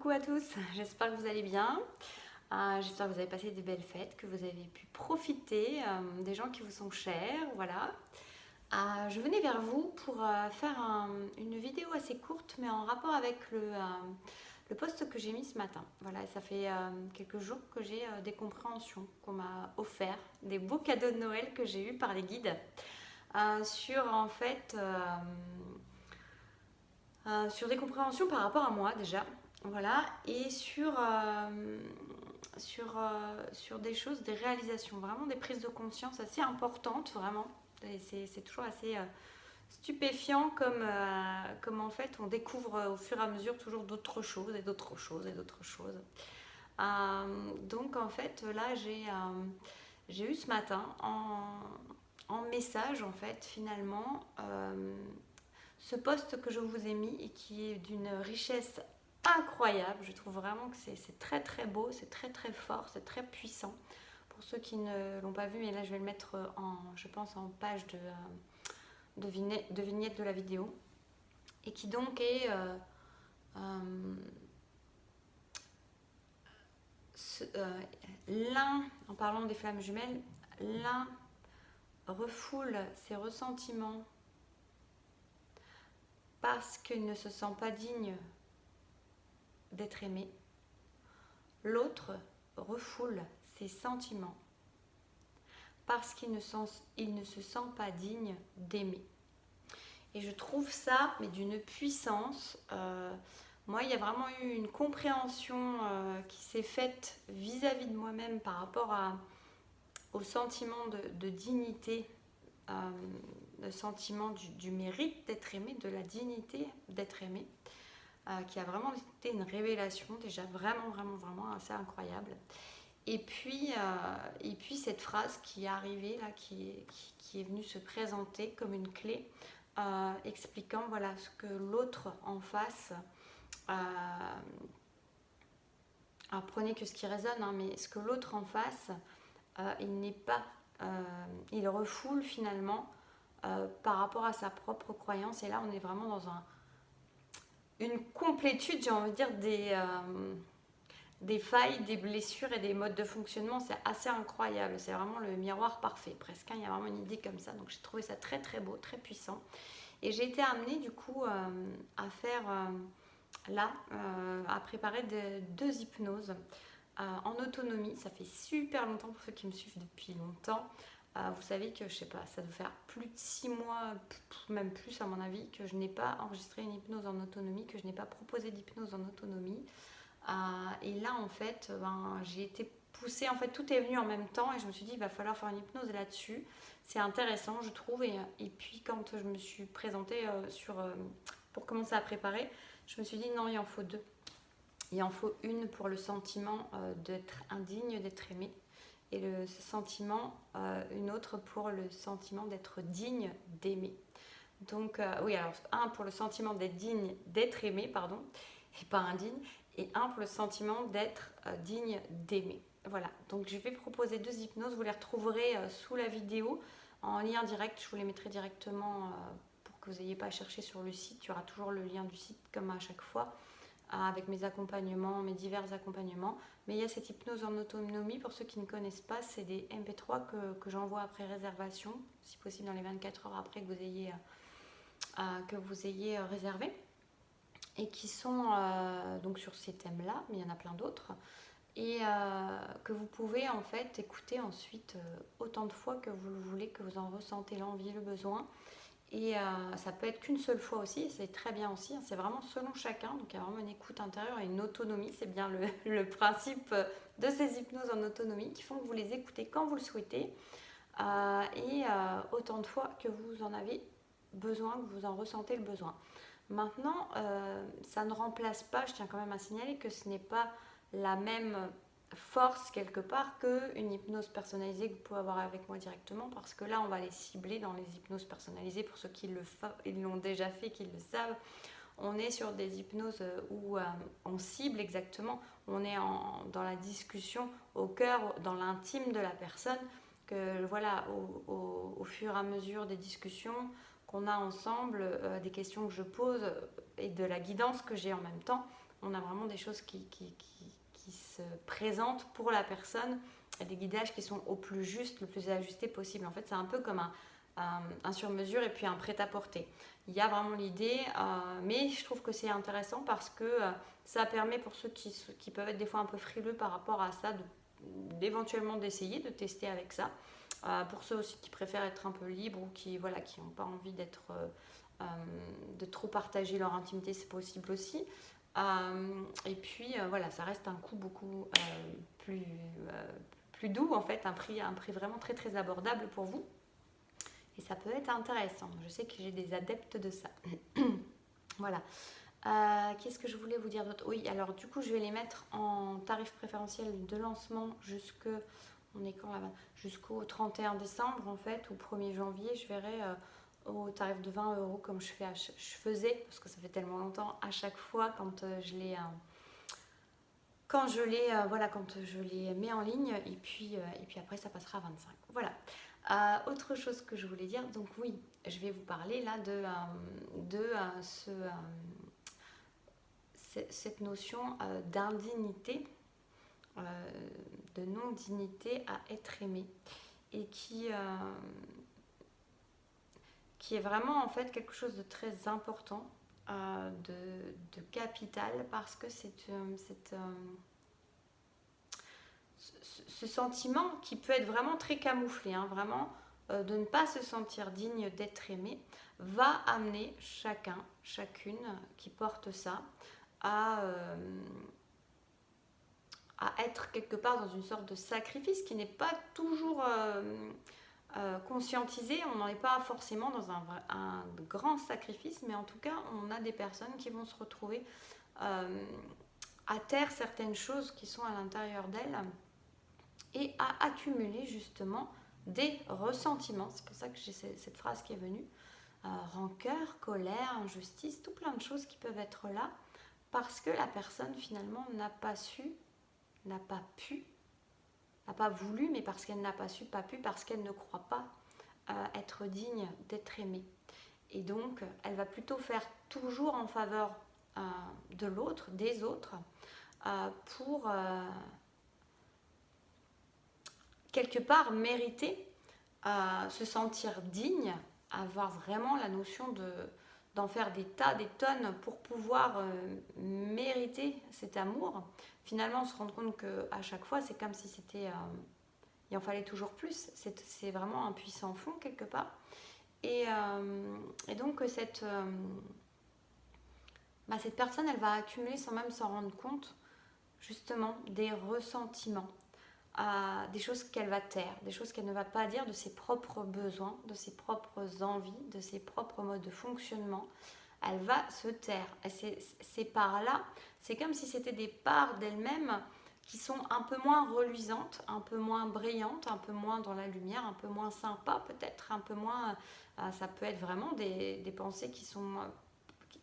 Coucou à tous, j'espère que vous allez bien. J'espère que vous avez passé des belles fêtes, que vous avez pu profiter des gens qui vous sont chers. Voilà. Je venais vers vous pour faire une vidéo assez courte, mais en rapport avec le post que j'ai mis ce matin. Voilà, ça fait quelques jours que j'ai des compréhensions qu'on m'a offert, des beaux cadeaux de Noël que j'ai eus par les guides sur en fait sur des compréhensions par rapport à moi déjà, voilà, et sur des choses, des réalisations, vraiment des prises de conscience assez importantes, vraiment. Et c'est toujours assez stupéfiant comme en fait on découvre au fur et à mesure toujours d'autres choses et d'autres choses et d'autres choses. Donc en fait là j'ai eu ce matin en message en fait finalement ce post que je vous ai mis et qui est d'une richesse incroyable. Je trouve vraiment que c'est très très beau, c'est très très fort, c'est très puissant. Pour ceux qui ne l'ont pas vu, mais là je vais le mettre je pense en page de vignette de la vidéo. Et qui donc est ce, l'un, en parlant des flammes jumelles, l'un refoule ses ressentiments parce qu'il ne se sent pas digne d'être aimé. L'autre refoule ses sentiments parce qu'il ne se sent pas digne d'aimer. Et je trouve ça, mais d'une puissance. Moi, il y a vraiment eu une compréhension qui s'est faite vis-à-vis de moi-même par rapport au sentiment de dignité, le sentiment du mérite d'être aimé, de la dignité d'être aimé. Qui a vraiment été une révélation déjà vraiment vraiment vraiment assez incroyable. Et puis cette phrase qui est arrivée là, qui est venue se présenter comme une clé, expliquant voilà ce que l'autre en face, alors prenez que ce qui résonne, hein, mais ce que l'autre en face, il n'est pas, il refoule finalement par rapport à sa propre croyance. Et là on est vraiment dans une complétude, j'ai envie de dire, des failles, des blessures et des modes de fonctionnement. C'est assez incroyable. C'est vraiment le miroir parfait, presque. Il y a vraiment une idée comme ça. Donc j'ai trouvé ça très très beau, très puissant. Et j'ai été amenée du coup à faire à préparer deux hypnoses en autonomie. Ça fait super longtemps pour ceux qui me suivent depuis longtemps. Vous savez que, je sais pas, ça doit faire plus de 6 mois, même plus à mon avis, que je n'ai pas enregistré une hypnose en autonomie, que je n'ai pas proposé d'hypnose en autonomie. Et là, en fait, j'ai été poussée, en fait, tout est venu en même temps et je me suis dit, il va falloir faire une hypnose là-dessus. C'est intéressant, je trouve. Et puis, quand je me suis présentée pour commencer à préparer, je me suis dit, non, il en faut deux. Il en faut une pour le sentiment d'être indigne, d'être aimé. Et le sentiment, une autre pour le sentiment d'être digne d'aimer. Donc, oui, alors, un pour le sentiment d'être digne, d'être aimé, pardon, et pas indigne, et un pour le sentiment d'être digne d'aimer. Voilà, donc je vais proposer deux hypnoses, vous les retrouverez sous la vidéo en lien direct, je vous les mettrai directement pour que vous n'ayez pas à chercher sur le site, il y aura toujours le lien du site comme à chaque fois, avec mes accompagnements, mes divers accompagnements. Mais il y a cette hypnose en autonomie, pour ceux qui ne connaissent pas, c'est des MP3 que j'envoie après réservation, si possible dans les 24 heures après que vous ayez réservé, et qui sont donc sur ces thèmes-là, mais il y en a plein d'autres, et que vous pouvez en fait écouter ensuite autant de fois que vous le voulez, que vous en ressentez l'envie, le besoin. Et ça peut être qu'une seule fois aussi, c'est très bien aussi, hein, c'est vraiment selon chacun, donc il y a vraiment une écoute intérieure et une autonomie, c'est bien le principe de ces hypnoses en autonomie qui font que vous les écoutez quand vous le souhaitez et autant de fois que vous en avez besoin, que vous en ressentez le besoin. Maintenant, ça ne remplace pas, je tiens quand même à signaler que ce n'est pas la même force quelque part qu'une hypnose personnalisée que vous pouvez avoir avec moi directement, parce que là on va les cibler dans les hypnoses personnalisées. Pour ceux qui l'ont déjà fait, qui le savent, on est sur des hypnoses où on cible exactement, on est dans la discussion au cœur, dans l'intime de la personne, que voilà, au fur et à mesure des discussions qu'on a ensemble, des questions que je pose et de la guidance que j'ai en même temps, on a vraiment des choses qui se présentent pour la personne, et des guidages qui sont au plus juste, le plus ajusté possible. En fait, c'est un peu comme un sur-mesure et puis un prêt-à-porter. Il y a vraiment l'idée, mais je trouve que c'est intéressant parce que ça permet pour ceux qui peuvent être des fois un peu frileux par rapport à ça, d'éventuellement d'essayer, de tester avec ça. Pour ceux aussi qui préfèrent être un peu libres ou qui n'ont pas envie de trop partager leur intimité, c'est possible aussi. Et puis voilà, ça reste un coût beaucoup plus doux en fait, un prix vraiment très très abordable pour vous. Et ça peut être intéressant. Je sais que j'ai des adeptes de ça. Voilà. Qu'est-ce que je voulais vous dire d'autre? Oui, alors du coup, je vais les mettre en tarif préférentiel de lancement jusqu'au 31 décembre en fait, ou 1er janvier. Je verrai au tarif de 20 € comme je faisais, parce que ça fait tellement longtemps, à chaque fois quand je les mets en ligne, et puis après ça passera à 25. Voilà. Autre chose que je voulais dire, donc oui, je vais vous parler là cette notion d'indignité, de non-dignité à être aimé, et qui est vraiment en fait quelque chose de très important, de capital, parce que ce sentiment qui peut être vraiment très camouflé, hein, vraiment de ne pas se sentir digne d'être aimé, va amener chacune qui porte ça à être quelque part dans une sorte de sacrifice qui n'est pas toujours conscientisé. On n'en est pas forcément dans un grand sacrifice, mais en tout cas, on a des personnes qui vont se retrouver à taire certaines choses qui sont à l'intérieur d'elles et à accumuler justement des ressentiments. C'est pour ça que j'ai cette phrase qui est venue. Rancœur, colère, injustice, tout plein de choses qui peuvent être là parce que la personne finalement n'a pas voulu, mais parce qu'elle n'a pas su, pas pu, parce qu'elle ne croit pas être digne d'être aimée. Et donc, elle va plutôt faire toujours en faveur de l'autre, des autres, pour quelque part mériter, se sentir digne, avoir vraiment la notion d'en faire des tonnes pour pouvoir mériter cet amour. Finalement, on se rend compte qu'à chaque fois, c'est comme si il en fallait toujours plus. C'est vraiment un puissant fond quelque part. Et donc, cette personne, elle va accumuler sans même s'en rendre compte, justement, des ressentiments, des choses qu'elle va taire, des choses qu'elle ne va pas dire de ses propres besoins, de ses propres envies, de ses propres modes de fonctionnement. Elle va se taire. Et ces parts-là, c'est comme si c'était des parts d'elle-même qui sont un peu moins reluisantes, un peu moins brillantes, un peu moins dans la lumière, un peu moins sympa peut-être, un peu moins... ça peut être vraiment des pensées qui sont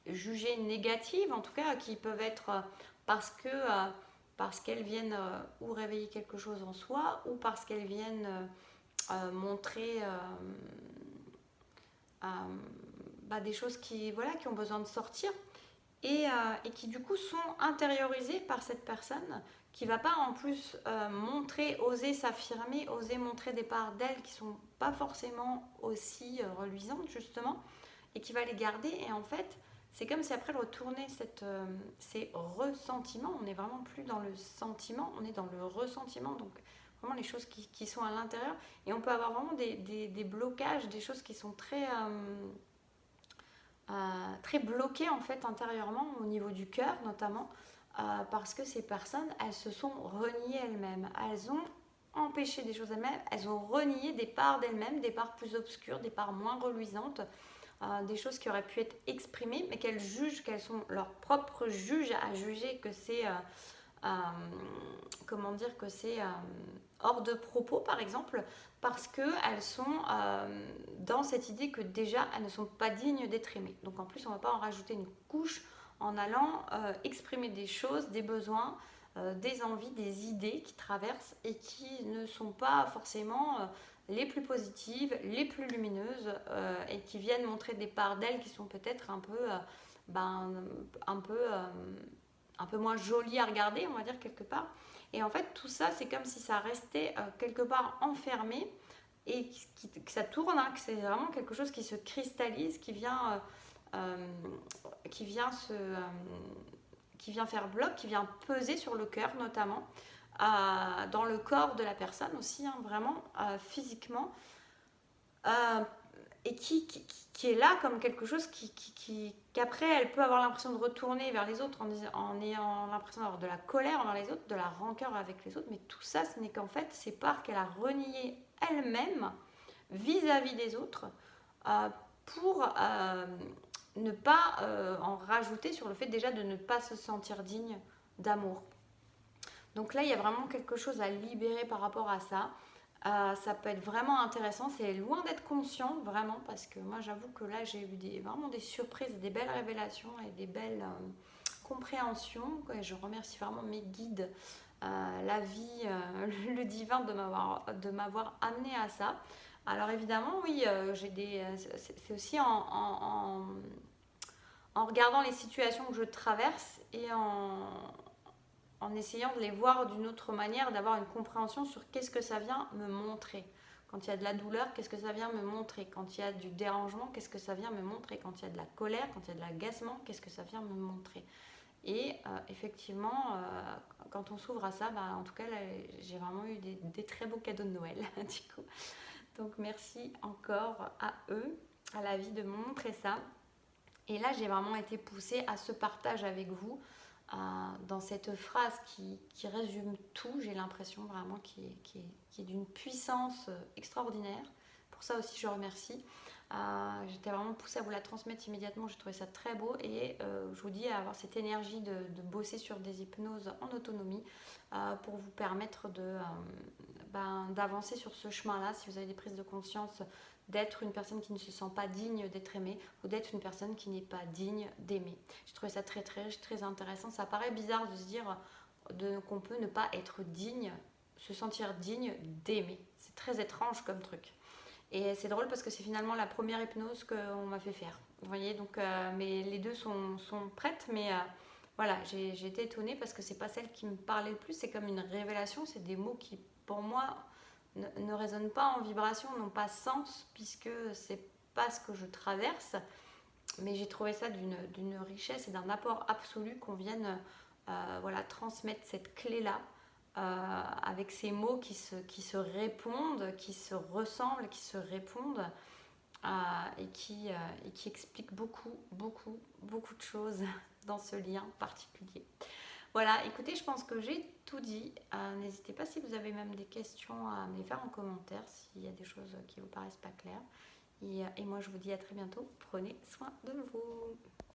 jugées négatives, en tout cas, qui peuvent être parce qu'elles viennent ou réveiller quelque chose en soi, ou parce qu'elles viennent montrer des choses qui ont besoin de sortir, et qui du coup sont intériorisées par cette personne qui ne va pas en plus oser s'affirmer, oser montrer des parts d'elle qui ne sont pas forcément aussi reluisantes justement, et qui va les garder. Et en fait, c'est comme si après elle retournait ces ressentiments. On n'est vraiment plus dans le sentiment, on est dans le ressentiment. Donc vraiment les choses qui sont à l'intérieur. Et on peut avoir vraiment des blocages, des choses qui sont très bloquées en fait intérieurement, au niveau du cœur notamment, parce que ces personnes, elles se sont reniées elles-mêmes. Elles ont empêché des choses elles-mêmes, elles ont renié des parts d'elles-mêmes, des parts plus obscures, des parts moins reluisantes, des choses qui auraient pu être exprimées, mais qu'elles jugent, qu'elles sont leurs propres juges à juger que c'est hors de propos par exemple, parce qu'elles sont dans cette idée que déjà elles ne sont pas dignes d'être aimées. Donc en plus on ne va pas en rajouter une couche en allant exprimer des choses, des besoins, des envies, des idées qui traversent et qui ne sont pas forcément les plus positives, les plus lumineuses, et qui viennent montrer des parts d'elles qui sont peut-être un peu un peu moins joli à regarder, on va dire quelque part. Et en fait, tout ça, c'est comme si ça restait quelque part enfermé et que ça tourne, hein, que c'est vraiment quelque chose qui se cristallise, euh, qui vient qui vient faire bloc, qui vient peser sur le cœur notamment, dans le corps de la personne aussi, hein, vraiment physiquement, euh, et qui est là comme quelque chose qu'après elle peut avoir l'impression de retourner vers les autres en ayant l'impression d'avoir de la colère envers les autres, de la rancœur avec les autres, mais tout ça ce n'est qu'en fait c'est parce qu'elle a renié elle-même vis-à-vis des autres euh, pour ne pas en rajouter sur le fait déjà de ne pas se sentir digne d'amour. Donc là, il y a vraiment quelque chose à libérer par rapport à ça. Ça peut être vraiment intéressant, c'est loin d'être conscient, vraiment, parce que moi j'avoue que là j'ai eu vraiment des surprises, des belles révélations et des belles compréhensions. Et je remercie vraiment mes guides, la vie, le divin de m'avoir amené à ça. Alors évidemment, oui, c'est aussi en regardant les situations que je traverse et en essayant de les voir d'une autre manière, d'avoir une compréhension sur qu'est-ce que ça vient me montrer. Quand il y a de la douleur, qu'est-ce que ça vient me montrer? Quand il y a du dérangement, qu'est-ce que ça vient me montrer? Quand il y a de la colère, quand il y a de l'agacement, qu'est-ce que ça vient me montrer? Et effectivement, quand on s'ouvre à ça, bah, en tout cas, là, j'ai vraiment eu des très beaux cadeaux de Noël, du coup. Donc merci encore à eux, à la vie de me montrer ça. Et là, j'ai vraiment été poussée à ce partage avec vous, dans cette phrase qui résume tout, j'ai l'impression vraiment qui est d'une puissance extraordinaire. Pour ça aussi, je remercie. J'étais vraiment poussée à vous la transmettre immédiatement, j'ai trouvé ça très beau et je vous dis à avoir cette énergie de bosser sur des hypnoses en autonomie pour vous permettre d'avancer sur ce chemin-là si vous avez des prises de conscience d'être une personne qui ne se sent pas digne d'être aimée ou d'être une personne qui n'est pas digne d'aimer. J'ai trouvé ça très très riche, très intéressant. Ça paraît bizarre de se dire qu'on peut ne pas être digne, se sentir digne d'aimer. C'est très étrange comme truc. Et c'est drôle parce que c'est finalement la première hypnose qu'on m'a fait faire. Vous voyez, donc, mais les deux sont prêtes, mais voilà, j'ai été étonnée parce que c'est pas celle qui me parlait le plus. C'est comme une révélation, c'est des mots qui, pour moi, ne résonnent pas en vibration, n'ont pas sens puisque c'est pas ce que je traverse. Mais j'ai trouvé ça d'une richesse et d'un apport absolu qu'on vienne voilà, transmettre cette clé-là avec ces mots qui se répondent, qui se ressemblent, qui se répondent et qui expliquent beaucoup, beaucoup, beaucoup de choses dans ce lien particulier. Voilà, écoutez, je pense que j'ai tout dit. N'hésitez pas si vous avez même des questions à me les faire en commentaire, s'il y a des choses qui vous paraissent pas claires. Et moi, je vous dis à très bientôt. Prenez soin de vous.